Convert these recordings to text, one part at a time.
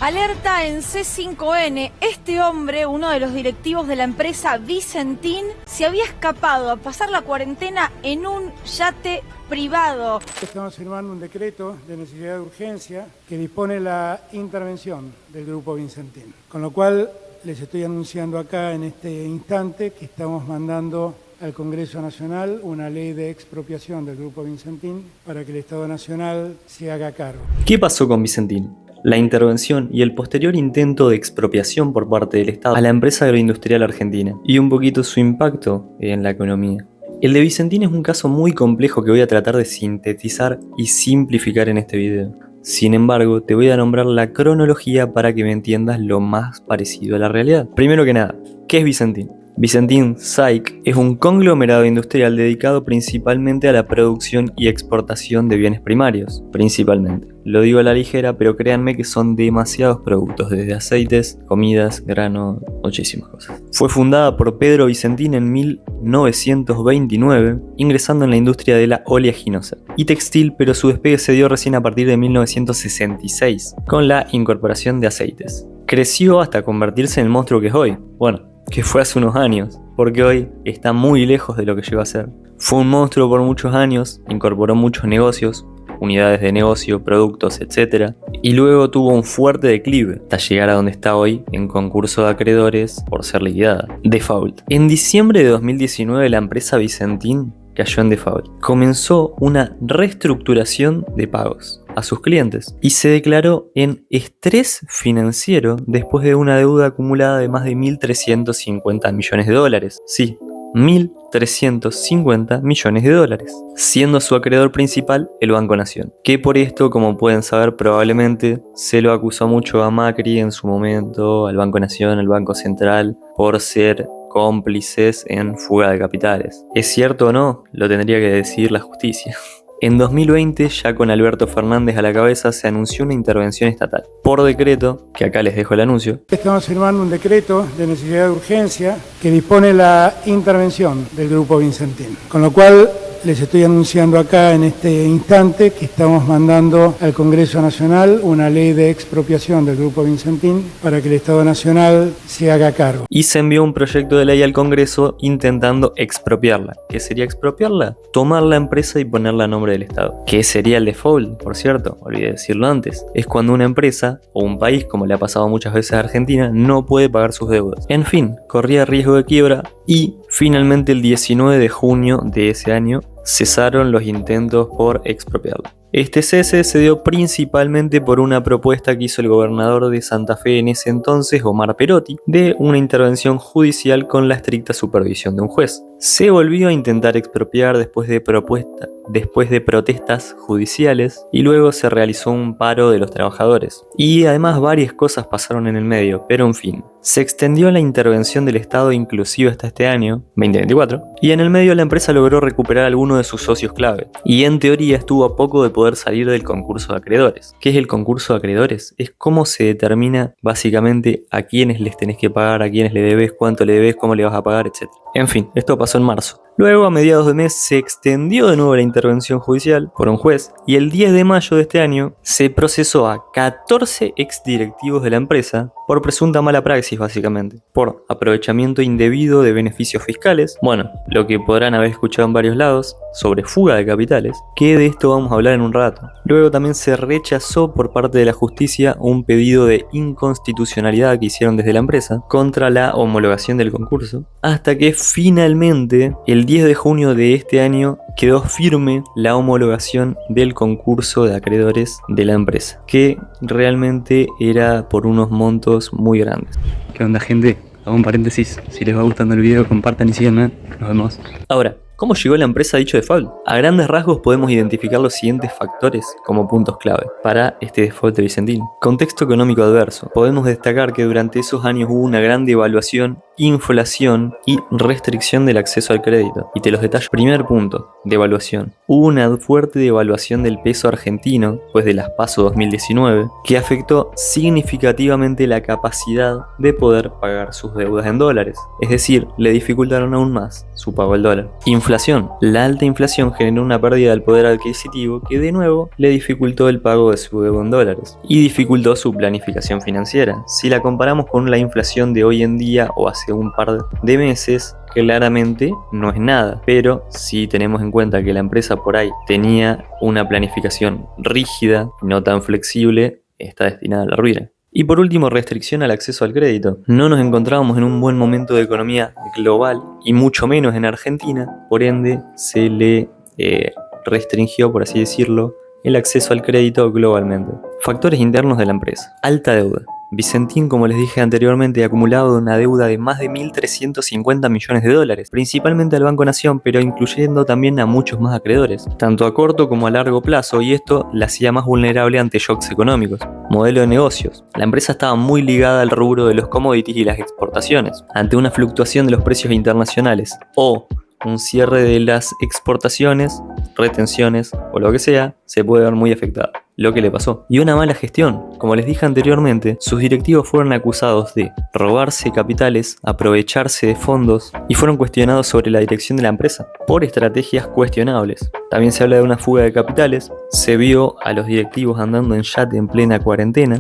Alerta en C5N. Este hombre, uno de los directivos de la empresa Vicentín, se había escapado a pasar la cuarentena en un yate privado. Estamos firmando un decreto de necesidad de urgencia que dispone la intervención del Grupo Vicentín. Con lo cual les estoy anunciando acá en este instante que estamos mandando al Congreso Nacional una ley de expropiación del Grupo Vicentín para que el Estado Nacional se haga cargo. ¿Qué pasó con Vicentín? La intervención y el posterior intento de expropiación por parte del Estado a la empresa agroindustrial argentina y un poquito su impacto en la economía. El de Vicentín es un caso muy complejo que voy a tratar de sintetizar y simplificar en este video. Sin embargo, te voy a nombrar la cronología para que me entiendas lo más parecido a la realidad. Primero que nada, ¿qué es Vicentín? Vicentín SAIC es un conglomerado industrial dedicado principalmente a la producción y exportación de bienes primarios, principalmente. Lo digo a la ligera, pero créanme que son demasiados productos, desde aceites, comidas, grano, muchísimas cosas. Fue fundada por Pedro Vicentín en 1929, ingresando en la industria de la oleaginosa y textil, pero su despegue se dio recién a partir de 1966, con la incorporación de aceites. Creció hasta convertirse en el monstruo que es hoy. Bueno, que fue hace unos años, porque hoy está muy lejos de lo que llegó a ser. Fue un monstruo por muchos años, incorporó muchos negocios, unidades de negocio, productos, etc. Y luego tuvo un fuerte declive, hasta llegar a donde está hoy en concurso de acreedores por ser liquidada. Default. En diciembre de 2019 la empresa Vicentín cayó en default. Comenzó una reestructuración de pagos a sus clientes y se declaró en estrés financiero después de una deuda acumulada de más de 1.350 millones de dólares. Sí, 1.350 millones de dólares, siendo su acreedor principal el Banco Nación, que por esto, como pueden saber, probablemente se lo acusó mucho a Macri en su momento, al Banco Nación, al Banco Central, por ser cómplices en fuga de capitales. ¿Es cierto o no? Lo tendría que decidir la justicia. En 2020, ya con Alberto Fernández a la cabeza, se anunció una intervención estatal. Por decreto, que acá les dejo el anuncio. Estamos firmando un decreto de necesidad de urgencia que dispone la intervención del Grupo Vicentín. Con lo cual les estoy anunciando acá en este instante que estamos mandando al Congreso Nacional una ley de expropiación del Grupo Vicentín para que el Estado Nacional se haga cargo. Y se envió un proyecto de ley al Congreso intentando expropiarla. ¿Qué sería expropiarla? Tomar la empresa y ponerla a nombre del Estado. ¿Qué sería el default? Por cierto, olvidé decirlo antes. Es cuando una empresa o un país, como le ha pasado muchas veces a Argentina, no puede pagar sus deudas. En fin, corría riesgo de quiebra y finalmente el 19 de junio de ese año cesaron los intentos por expropiarla. Este cese se dio principalmente por una propuesta que hizo el gobernador de Santa Fe en ese entonces, Omar Perotti, de una intervención judicial con la estricta supervisión de un juez. Se volvió a intentar expropiar después de protestas judiciales y luego se realizó un paro de los trabajadores. Y además varias cosas pasaron en el medio, pero en fin. Se extendió la intervención del Estado inclusive hasta este año, 2024, y en el medio la empresa logró recuperar a alguno de sus socios clave. Y en teoría estuvo a poco de poder salir del concurso de acreedores. ¿Qué es el concurso de acreedores? Es cómo se determina básicamente a quiénes les tenés que pagar, a quiénes le debes, cuánto le debes, cómo le vas a pagar, etc. En fin, esto pasó en marzo. Luego, a mediados de mes, se extendió de nuevo la intervención judicial por un juez y el 10 de mayo de este año se procesó a 14 exdirectivos de la empresa por presunta mala praxis, básicamente, por aprovechamiento indebido de beneficios fiscales, bueno, lo que podrán haber escuchado en varios lados, sobre fuga de capitales, que de esto vamos a hablar en un rato. Luego también se rechazó por parte de la justicia un pedido de inconstitucionalidad que hicieron desde la empresa contra la homologación del concurso, hasta que finalmente el 10 de junio de este año quedó firme la homologación del concurso de acreedores de la empresa, que realmente era por unos montos muy grandes. ¿Qué onda, gente? Hago un paréntesis, si les va gustando el video compartan y síganme, nos vemos. Ahora, ¿cómo llegó la empresa a dicho default? A grandes rasgos podemos identificar los siguientes factores como puntos clave para este default de Vicentín. Contexto económico adverso. Podemos destacar que durante esos años hubo una gran devaluación inflación y restricción del acceso al crédito. Y te los detallo. Primer punto, devaluación. Hubo una fuerte devaluación del peso argentino después de las PASO 2019 que afectó significativamente la capacidad de poder pagar sus deudas en dólares. Es decir, le dificultaron aún más su pago al dólar. Inflación. La alta inflación generó una pérdida del poder adquisitivo que de nuevo le dificultó el pago de su deuda en dólares y dificultó su planificación financiera. Si la comparamos con la inflación de hoy en día o hace un par de meses, claramente no es nada, pero si tenemos en cuenta que la empresa por ahí tenía una planificación rígida, no tan flexible, está destinada a la ruina. Y por último, restricción al acceso al crédito. No nos encontrábamos en un buen momento de economía global y mucho menos en Argentina, por ende se le restringió, por así decirlo, el acceso al crédito globalmente. Factores internos de la empresa. Alta deuda. Vicentín, como les dije anteriormente, ha acumulado una deuda de más de 1.350 millones de dólares, principalmente al Banco Nación, pero incluyendo también a muchos más acreedores, tanto a corto como a largo plazo, y esto la hacía más vulnerable ante shocks económicos. Modelo de negocios. La empresa estaba muy ligada al rubro de los commodities y las exportaciones. Ante una fluctuación de los precios internacionales o un cierre de las exportaciones, retenciones o lo que sea, se puede ver muy afectada. Lo que le pasó. Y una mala gestión. Como les dije anteriormente, sus directivos fueron acusados de robarse capitales, aprovecharse de fondos y fueron cuestionados sobre la dirección de la empresa por estrategias cuestionables. También se habla de una fuga de capitales, se vio a los directivos andando en yate en plena cuarentena.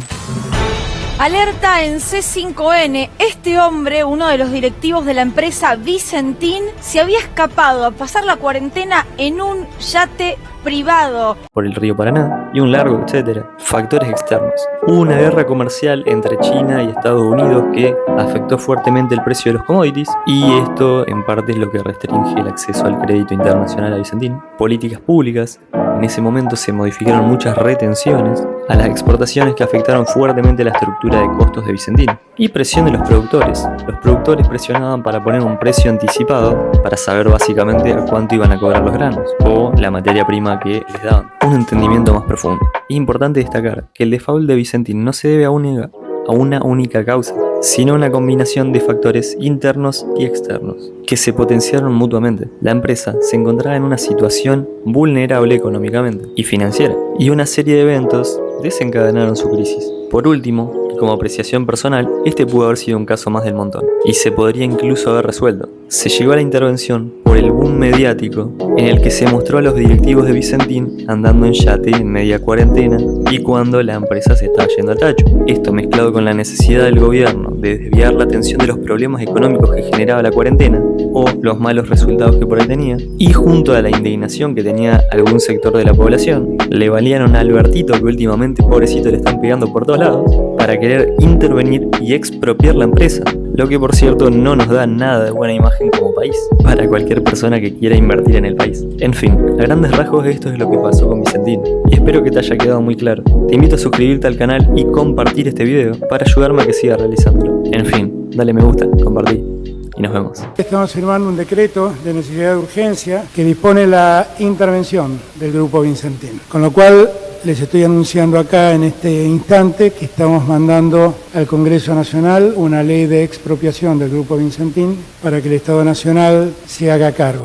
Alerta en C5N, este hombre, uno de los directivos de la empresa Vicentín, se había escapado a pasar la cuarentena en un yate privado por el río Paraná y un largo etcétera. Factores externos. Hubo una guerra comercial entre China y Estados Unidos que afectó fuertemente el precio de los commodities y esto en parte es lo que restringe el acceso al crédito internacional a Vicentín. Políticas públicas. En ese momento se modificaron muchas retenciones a las exportaciones que afectaron fuertemente la estructura de costos de Vicentín. Y presión de los productores. Los productores presionaban para poner un precio anticipado para saber básicamente a cuánto iban a cobrar los granos o la materia prima que les daban. Un entendimiento más profundo. Es importante destacar que el default de Vicentín no se debe a una única causa, sino a una combinación de factores internos y externos que se potenciaron mutuamente. La empresa se encontraba en una situación vulnerable económicamente y financiera, y una serie de eventos desencadenaron su crisis. Por último, y como apreciación personal, este pudo haber sido un caso más del montón, y se podría incluso haber resuelto. Se llegó a la intervención por el boom mediático en el que se mostró a los directivos de Vicentín andando en yate en media cuarentena y cuando la empresa se estaba yendo al tacho. Esto mezclado con la necesidad del gobierno de desviar la atención de los problemas económicos que generaba la cuarentena o los malos resultados que por ahí tenía, y junto a la indignación que tenía algún sector de la población, le valieron a Albertito, que últimamente pobrecito le están pegando por todos lados, para querer intervenir y expropiar la empresa, lo que por cierto no nos da nada de buena imagen como país para cualquier persona que quiera invertir en el país. En fin, a grandes rasgos esto es lo que pasó con Vicentín y espero que te haya quedado muy claro. Te invito a suscribirte al canal y compartir este video para ayudarme a que siga realizándolo. En fin, dale me gusta, compartí y nos vemos. Estamos firmando un decreto de necesidad de urgencia que dispone la intervención del Grupo Vicentín, con lo cual les estoy anunciando acá en este instante que estamos mandando al Congreso Nacional una ley de expropiación del Grupo Vicentín para que el Estado Nacional se haga cargo.